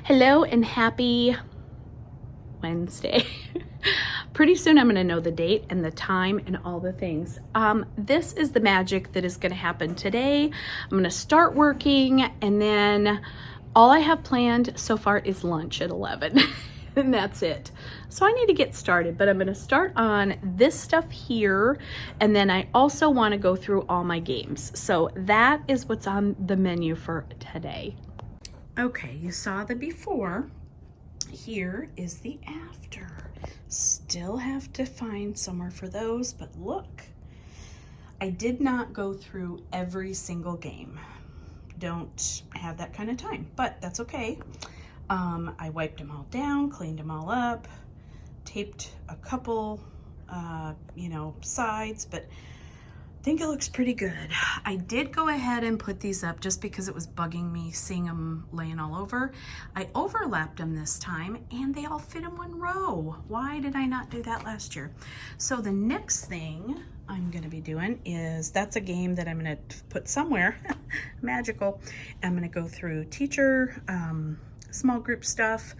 Hello and happy Wednesday. Pretty soon I'm going to know the date and the time and all the things. This is the magic that is going to happen today. I'm going to start working, and then all I have planned so far is lunch at 11 and that's it. So I need to get started, but I'm going to start on this stuff here, and then I also want to go through all my games. So that is what's on the menu for today. Okay, you saw the before. Here is the after. Still have to find somewhere for those, but look, I did not go through every single game. Don't have that kind of time, but that's okay. I wiped them all down, cleaned them all up, taped a couple, sides, but I think it looks pretty good. I did go ahead and put these up just because it was bugging me seeing them laying all over. I overlapped them this time and they all fit in one row. Why did I not do that last year? So the next thing I'm gonna be doing is, that's a game that I'm gonna put somewhere, magical. I'm gonna go through teacher, small group stuff,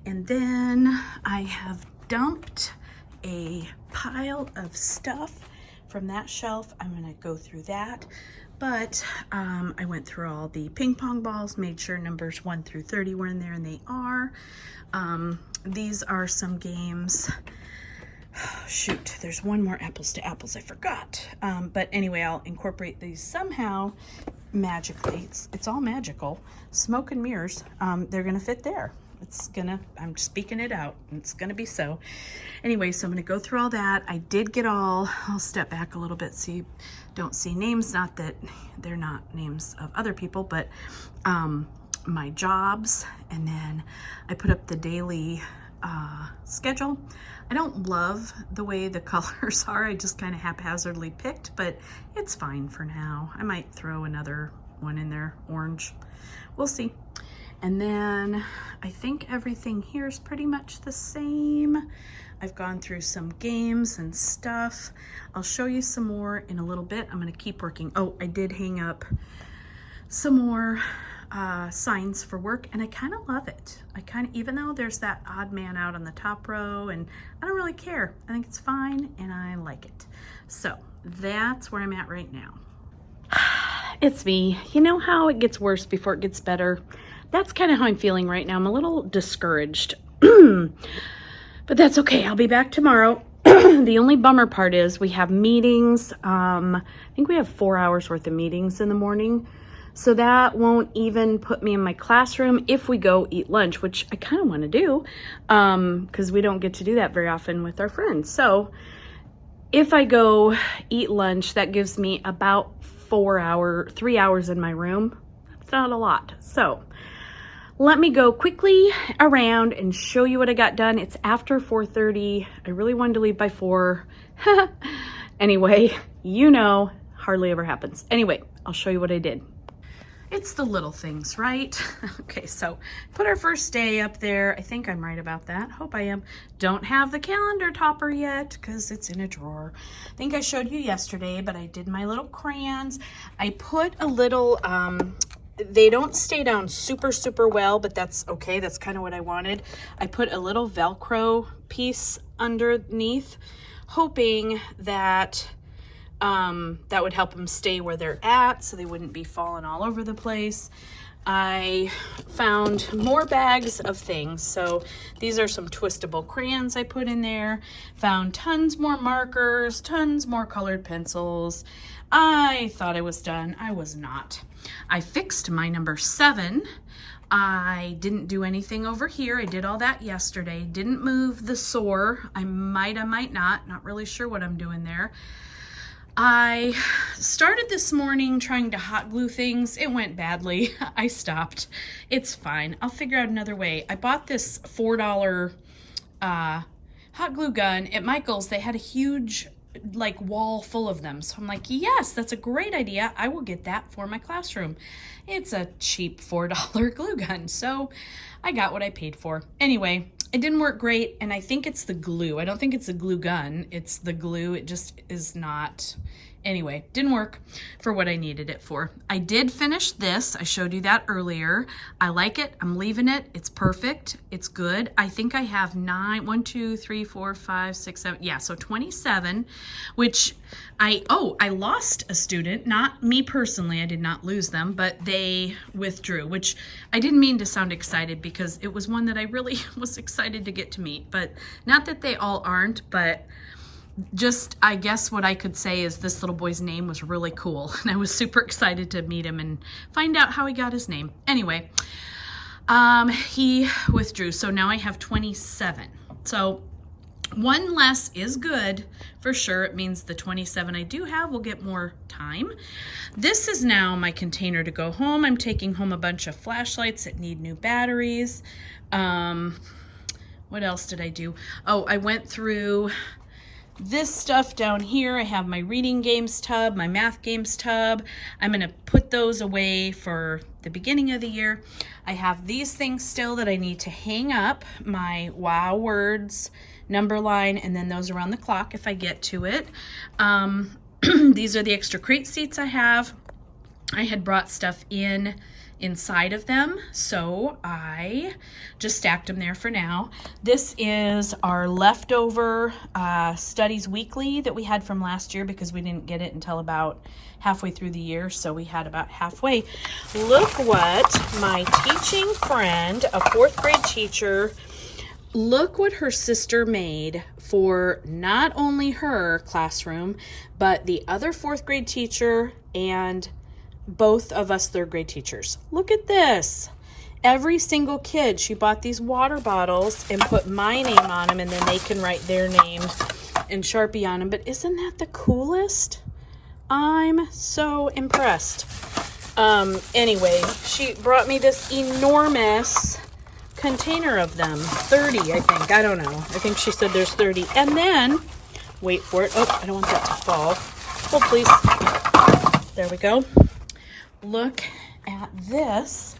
and then I have dumped a pile of stuff from that shelf. I'm gonna go through that, but I went through all the ping pong balls, made sure numbers 1 through 30 were in there, and they are. These are some games. Shoot, there's one more apples to apples I forgot. But anyway, I'll incorporate these somehow magically. It's all magical. Smoke and mirrors, they're gonna fit there. I'm speaking it out. It's gonna be so. Anyway, so I'm gonna go through all that. I did get I'll step back a little bit so you don't see names. Not that they're not names of other people, but my jobs. And then I put up the daily schedule. I don't love the way the colors are. I just kind of haphazardly picked, but it's fine for now. I might throw another one in there, orange. We'll see. And then I think everything here is pretty much the same. I've gone through some games and stuff. I'll show you some more in a little bit. I'm gonna keep working. Oh, I did hang up some more signs for work, and I kind of love it. Even though there's that odd man out on the top row, and I don't really care. I think it's fine and I like it. So that's where I'm at right now. It's me. You know how it gets worse before it gets better? That's kind of how I'm feeling right now. I'm a little discouraged, but that's okay. I'll be back tomorrow. The only bummer part is we have meetings. I think we have 4 hours worth of meetings in the morning. So that won't even put me in my classroom if we go eat lunch, which I kind of want to do, because we don't get to do that very often with our friends. So if I go eat lunch, that gives me about 3 hours in my room. That's not a lot. So let me go quickly around and show you what I got done. It's after 4:30. I really wanted to leave by 4. Anyway, hardly ever happens. Anyway, I'll show you what I did. It's the little things, right? Okay, so put our first day up there. I think I'm right about that. Hope I am. Don't have the calendar topper yet because it's in a drawer. I think I showed you yesterday, but I did my little crayons. I put a little, they don't stay down super, super well, but that's okay. That's kind of what I wanted. I put a little Velcro piece underneath, hoping that that would help them stay where they're at so they wouldn't be falling all over the place. I found more bags of things. So these are some twistable crayons I put in there. Found tons more markers, tons more colored pencils. I thought I was done. I was not. I fixed my number 7. I didn't do anything over here. I did all that yesterday. Didn't move the sore. I might not really sure what I'm doing there. I started this morning trying to hot glue things. It went badly. I stopped. It's fine. I'll figure out another way. I bought this $4 hot glue gun at Michael's. They had a huge wall full of them. So I'm like, yes, that's a great idea. I will get that for my classroom. It's a cheap $4 glue gun. So I got what I paid for. Anyway, it didn't work great, and I think it's the glue. I don't think it's the glue gun. It's the glue. It just is not Anyway, didn't work for what I needed it for. I did finish this. I showed you that earlier. I like it. I'm leaving it. It's perfect. It's good. I think I have 1, 2, 3, 4, 5, 6, 7. Yeah, so 27, which I lost a student, not me personally. I did not lose them, but they withdrew, which I didn't mean to sound excited because it was one that I really was excited to get to meet, but not that they all aren't, but just, I guess what I could say is this little boy's name was really cool, and I was super excited to meet him and find out how he got his name. Anyway, he withdrew, so now I have 27. So one less is good for sure. It means the 27 I do have will get more time. This is now my container to go home. I'm taking home a bunch of flashlights that need new batteries. What else did I do? Oh, I went through this stuff down here. I have my reading games tub, my math games tub. I'm going to put those away for the beginning of the year. I have these things still that I need to hang up, my wow words number line, and then those around the clock if I get to it. These are the extra crate seats I have. I had brought stuff inside of them, so I just stacked them there for now. This is our leftover studies weekly that we had from last year because we didn't get it until about halfway through the year, so we had about halfway. Look what my teaching friend, a 4th grade teacher, look what her sister made for not only her classroom, but the other 4th grade teacher and both of us 3rd grade teachers. Look at this. Every single kid, she bought these water bottles and put my name on them, and then they can write their name and Sharpie on them. But isn't that the coolest? I'm so impressed. Anyway, she brought me this enormous container of them. 30, I think. I don't know. I think she said there's 30. And then, wait for it. Oh, I don't want that to fall. Hold, please. There we go. Look at this.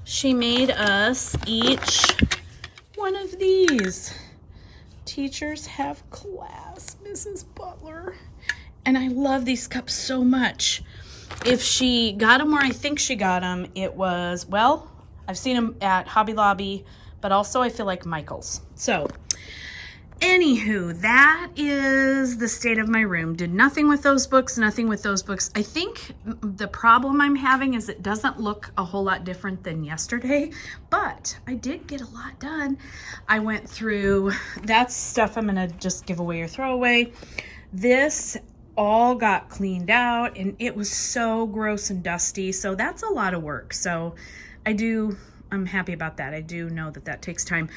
She made us each one of these. Teachers have class, Mrs. Butler. And I love these cups so much. If she got them where I think she got them, it was, well, I've seen them at Hobby Lobby, but also I feel like Michael's. So, anywho, that is the state of my room. Did nothing with those books, nothing with those books. I think the problem I'm having is it doesn't look a whole lot different than yesterday, but I did get a lot done. I went through, that stuff I'm gonna just give away or throw away. This all got cleaned out and it was so gross and dusty, so that's a lot of work. So I'm happy about that. I do know that that takes time.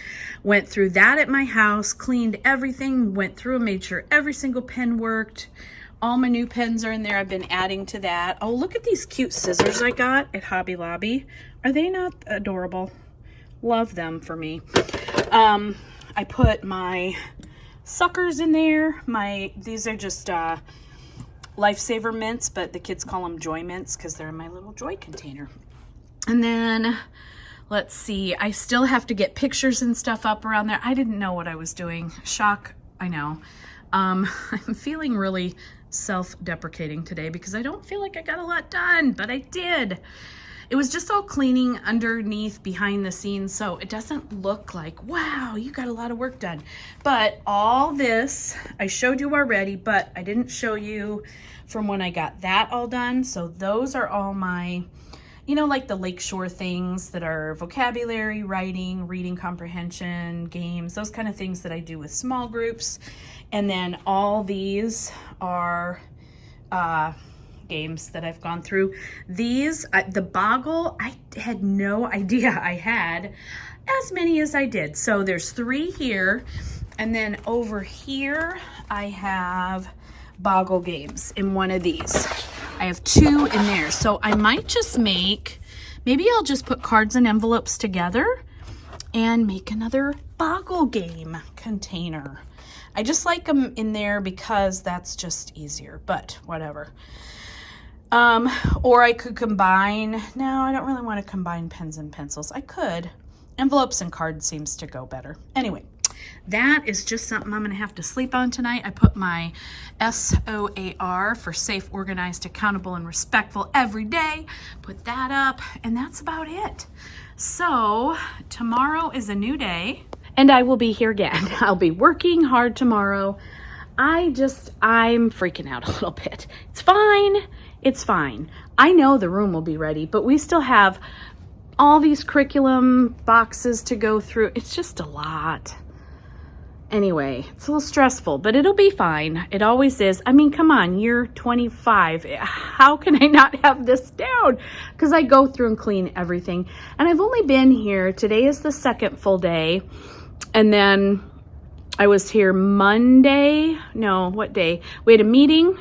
Went through that at my house, cleaned everything, went through and made sure every single pen worked. All my new pens are in there. I've been adding to that. Oh, look at these cute scissors I got at Hobby Lobby. Are they not adorable? Love them for me. I put my suckers in there. These are just Lifesaver mints, but the kids call them Joy mints because they're in my little Joy container. And then let's see, I still have to get pictures and stuff up around there. I didn't know what I was doing. Shock, I know. I'm feeling really self-deprecating today because I don't feel like I got a lot done, but I did. It was just all cleaning underneath, behind the scenes, so it doesn't look like, wow, you got a lot of work done. But all this, I showed you already, but I didn't show you from when I got that all done. So those are all my, you know, like the Lakeshore things that are vocabulary, writing, reading comprehension, games, those kind of things that I do with small groups. And then all these are games that I've gone through. These, the Boggle, I had no idea I had as many as I did. So there's 3 here. And then over here, I have Boggle games in one of these. I have 2 in there. So I might just maybe I'll just put cards and envelopes together and make another Boggle game container. I just like them in there because that's just easier, but whatever. Or I could combine, no, I don't really want to combine pens and pencils. I could. Envelopes and cards seems to go better. Anyway, that is just something I'm going to have to sleep on tonight. I put my SOAR for safe, organized, accountable, and respectful every day. Put that up, and that's about it. So tomorrow is a new day, and I will be here again. I'll be working hard tomorrow. I'm freaking out a little bit. It's fine. It's fine. I know the room will be ready, but we still have all these curriculum boxes to go through. It's just a lot. Anyway, it's a little stressful, but it'll be fine. It always is. I mean, come on, you're 25. How can I not have this down? Because I go through and clean everything. And I've only been here. Today is the second full day. And then I was here Monday. No, what day? We had a meeting.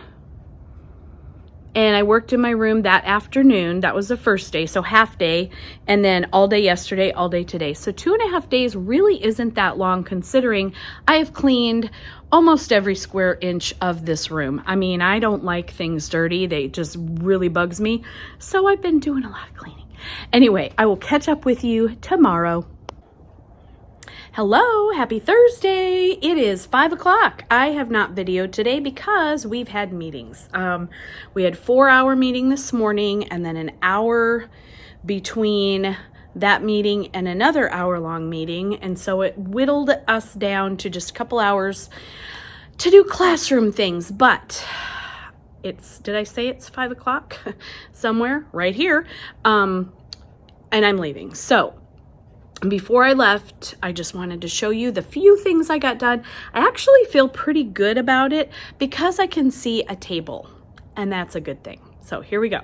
And I worked in my room that afternoon. That was the first day, so half day. And then all day yesterday, all day today. So 2.5 days really isn't that long considering I have cleaned almost every square inch of this room. I mean, I don't like things dirty. They just really bugs me. So I've been doing a lot of cleaning. Anyway, I will catch up with you tomorrow. Hello, happy Thursday. It is 5 o'clock. I have not videoed today because we've had meetings. We had 4-hour meeting this morning and then an hour between that meeting and another hour-long meeting. And so it whittled us down to just a couple hours to do classroom things. But did I say it's 5 o'clock? Somewhere right here. And I'm leaving. So before I left, I just wanted to show you the few things I got done. I actually feel pretty good about it because I can see a table, and that's a good thing. So here we go.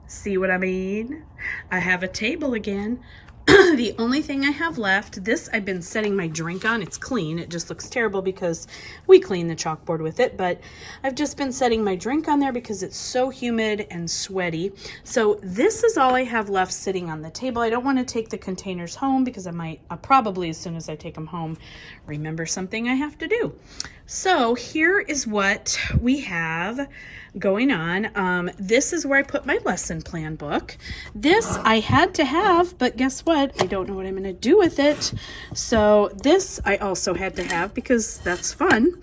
See what I mean? I have a table again. The only thing I have left, this I've been setting my drink on. It's clean. It just looks terrible because we cleaned the chalkboard with it, but I've just been setting my drink on there because it's so humid and sweaty. So this is all I have left sitting on the table. I don't want to take the containers home because I'll probably, as soon as I take them home, remember something I have to do. So here is what we have going on. This is where I put my lesson plan book. This I had to have, but guess what? I don't know what I'm going to do with it. So this I also had to have because that's fun.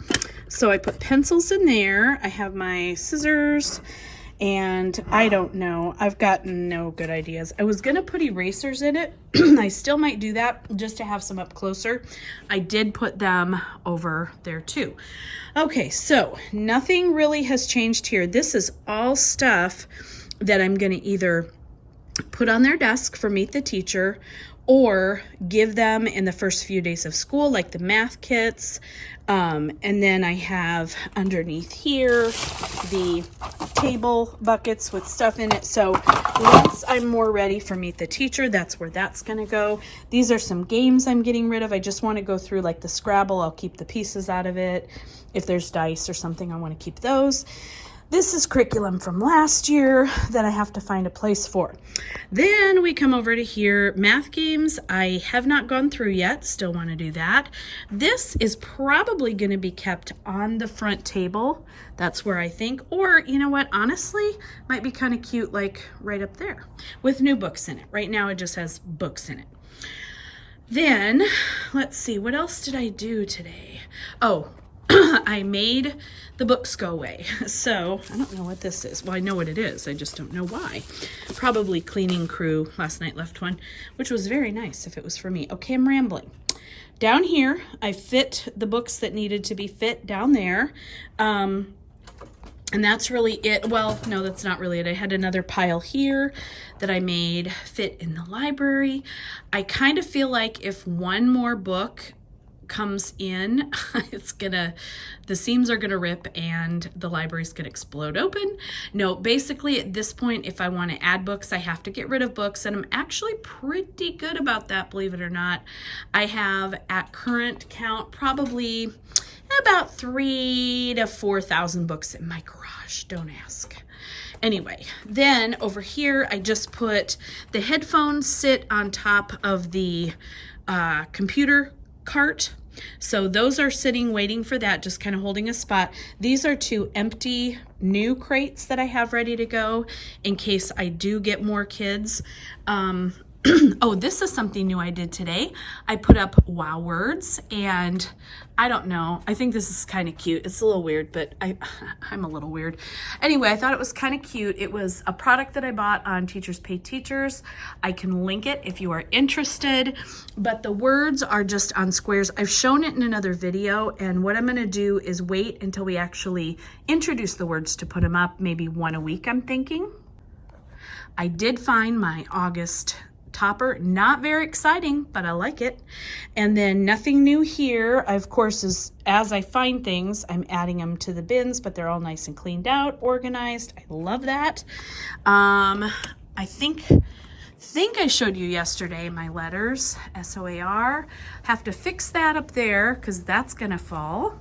So I put pencils in there. I have my scissors. And I don't know. I've got no good ideas. I was going to put erasers in it. I still might do that just to have some up closer. I did put them over there too. Okay, so nothing really has changed here. This is all stuff that I'm going to either put on their desk for Meet the Teacher or give them in the first few days of school, like the math kits. And then I have underneath here the table buckets with stuff in it. So once I'm more ready for Meet the Teacher, that's where that's going to go. These are some games I'm getting rid of. I just want to go through like the Scrabble. I'll keep the pieces out of it. If there's dice or something, I want to keep those. This is curriculum from last year that I have to find a place for. Then we come over to here, math games. I have not gone through yet, still want to do that. This is probably going to be kept on the front table. That's where I think, or you know what, honestly, might be kind of cute like right up there with new books in it. Right now it just has books in it. Then, let's see, what else did I do today? Oh, I made the books go away. So I don't know what this is. Well, I know what it is. I just don't know why. Probably cleaning crew last night left one, which was very nice if it was for me. Okay, I'm rambling. Down here, I fit the books that needed to be fit down there. And that's really it. Well, no, that's not really it. I had another pile here that I made fit in the library. I kind of feel like if one more book comes in, the seams are gonna rip and the library's gonna explode open. No, basically at this point, if I want to add books, I have to get rid of books, and I'm actually pretty good about that, believe it or not. I have at current count probably about 3,000 to 4,000 books in my garage. Don't ask. Anyway, then over here, I just put the headphones sit on top of the computer cart. So those are sitting waiting for that, just kind of holding a spot. These are 2 empty new crates that I have ready to go in case I do get more kids. Oh, this is something new I did today. I put up wow words, and I don't know. I think this is kind of cute. It's a little weird, but I'm a little weird. Anyway, I thought it was kind of cute. It was a product that I bought on Teachers Pay Teachers. I can link it if you are interested, but the words are just on squares. I've shown it in another video, and what I'm going to do is wait until we actually introduce the words to put them up, maybe one a week, I'm thinking. I did find my August topper, not very exciting, but I like it. And then nothing new here. Of course, as I find things, I'm adding them to the bins, but they're all nice and cleaned out, organized. I love that. I think I showed you yesterday my letters, SOAR. Have to fix that up there because that's gonna fall.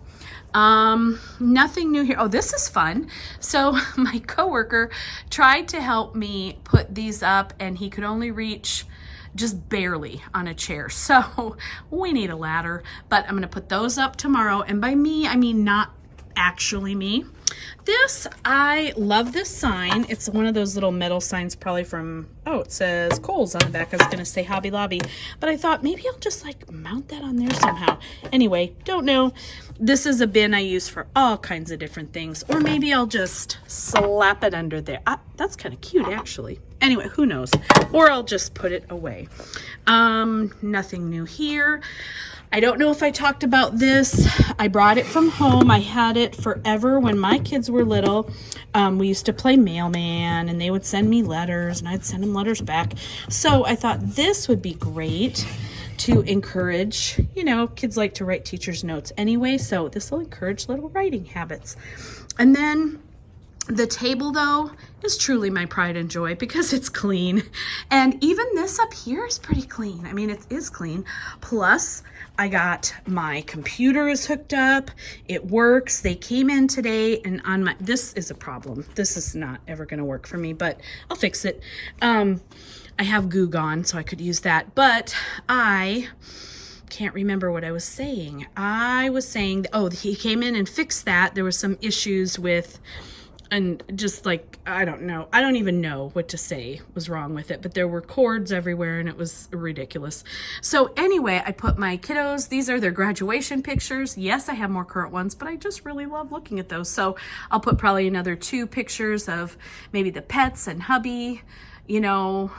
Nothing new here. Oh, this is fun. So my coworker tried to help me put these up, and he could only reach just barely on a chair. So we need a ladder, but I'm going to put those up tomorrow. And by me, I mean not actually me. This, I love this sign. It's one of those little metal signs, probably from, oh, it says Kohl's on the back. I was going to say Hobby Lobby, but I thought maybe I'll just like mount that on there somehow. Anyway, don't know. This is a bin I use for all kinds of different things, or maybe I'll just slap it under there. That's kind of cute, actually. Anyway, who knows? Or I'll just put it away. Nothing new here. I don't know if I talked about this. I brought it from home. I had it forever when my kids were little. We used to play mailman, and they would send me letters, and I'd send them letters back. So I thought this would be great to encourage, you know, kids like to write teachers' notes anyway, so this will encourage little writing habits. And then the table, though, is truly my pride and joy because it's clean. And even this up here is pretty clean. I mean, it is clean. Plus, I got my computer is hooked up. It works. They came in today, and on my, this is a problem. This is not ever going to work for me, but I'll fix it. I have Goo Gone, so I could use that, but I can't remember what I was saying. I was saying, oh, he came in and fixed that. There was some issues with, and just like, I don't know. I don't even know what to say was wrong with it, but there were cords everywhere and it was ridiculous. So anyway, I put my kiddos, these are their graduation pictures. Yes, I have more current ones, but I just really love looking at those. So I'll put probably another 2 pictures of maybe the pets and hubby, you know,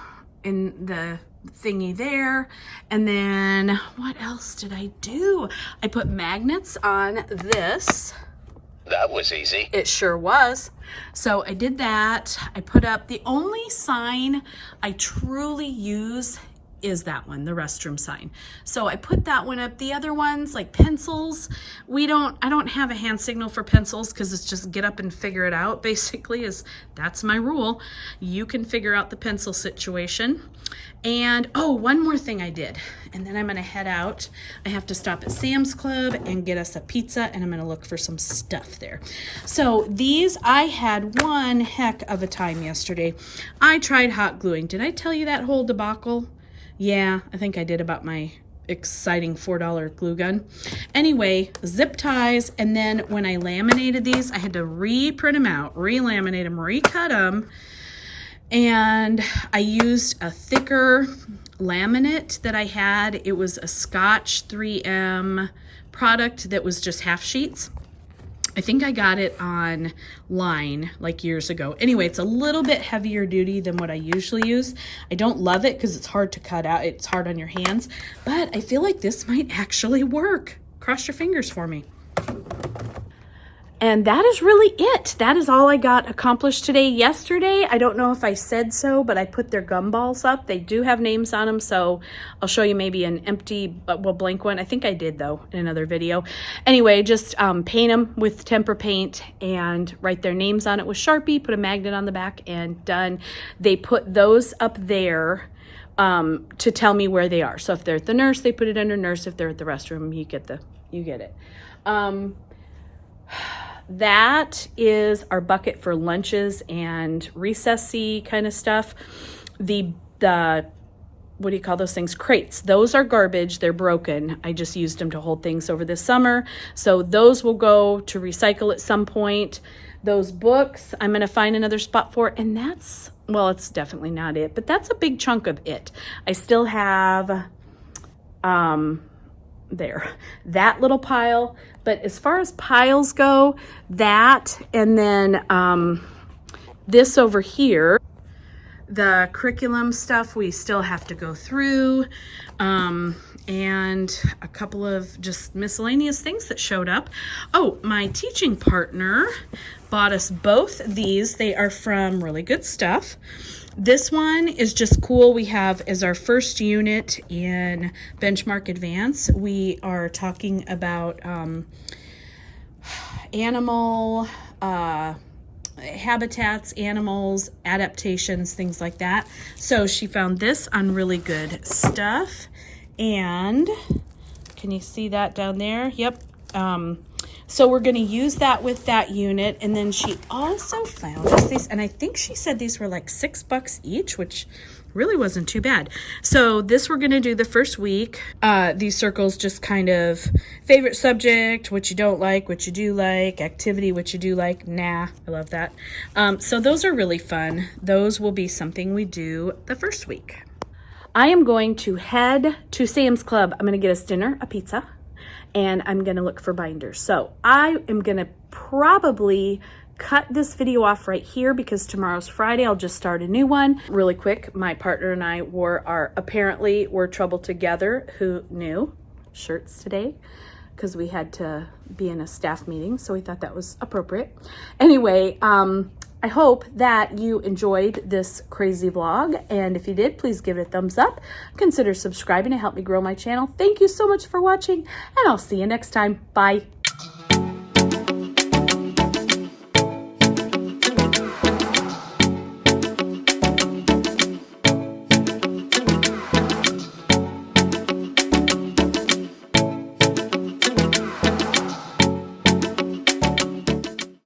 in the thingy there. And then what else did I do? I put magnets on this. That was easy. It sure was. So I did that. I put up, the only sign I truly use is that one, the restroom sign. So I put that one up. The other ones, like pencils, I don't have a hand signal for pencils because it's just get up and figure it out, basically, that's my rule. You can figure out the pencil situation. And oh, one more thing I did, and then I'm gonna head out. I have to stop at Sam's Club and get us a pizza, and I'm gonna look for some stuff there. So these, I had one heck of a time yesterday. I tried hot gluing. Did I tell you that whole debacle? Yeah, I think I did, about my exciting $4 glue gun. Anyway, zip ties, and then when I laminated these, I had to reprint them out, relaminate them, recut them, and I used a thicker laminate that I had. It was a Scotch 3M product that was just half sheets. I think I got it online like years ago. Anyway, it's a little bit heavier duty than what I usually use. I don't love it because it's hard to cut out. It's hard on your hands, but I feel like this might actually work. Cross your fingers for me. And that is really it. That is all I got accomplished today. Yesterday, I don't know if I said so, but I put their gumballs up. They do have names on them, so I'll show you maybe an empty, well, blank one. I think I did, though, in another video. Anyway, just paint them with tempera paint and write their names on it with Sharpie, put a magnet on the back, and done. They put those up there to tell me where they are. So if they're at the nurse, they put it under nurse. If they're at the restroom, you get it. That is our bucket for lunches and recess-y kind of stuff. The what do you call those things? Crates. Those are garbage. They're broken. I just used them to hold things over the summer. So those will go to recycle at some point. those books, I'm going to find another spot for, and that's, well, it's definitely not it, but that's a big chunk of it. I still have, there, that little pile, but as far as piles go, that, and then, this over here, the curriculum stuff we still have to go through, and a couple of just miscellaneous things that showed up. Oh, my teaching partner bought us both these. They are from Really Good Stuff. This one is just cool. We have as our first unit in Benchmark Advance, we are talking about animal habitats, animals, adaptations, things like that. So she found this on Really Good Stuff. And can you see that down there? Yep. So we're going to use that with that unit. And then she also found us these, and I think she said these were like $6 each, which really wasn't too bad. So this we're going to do the first week. These circles just kind of favorite subject, what you don't like, what you do like, activity, what you do like. Nah, I love that. So those are really fun. Those will be something we do the first week. I am going to head to Sam's Club. I'm going to get us dinner, a pizza, and I'm going to look for binders. So I am going to probably cut this video off right here because tomorrow's Friday. I'll just start a new one. Really quick, my partner and I wore our apparently we're trouble together, who knew, shirts today because we had to be in a staff meeting, so we thought that was appropriate. Anyway, I hope that you enjoyed this crazy vlog, and if you did, please give it a thumbs up. Consider subscribing to help me grow my channel. Thank you so much for watching, and I'll see you next time. Bye.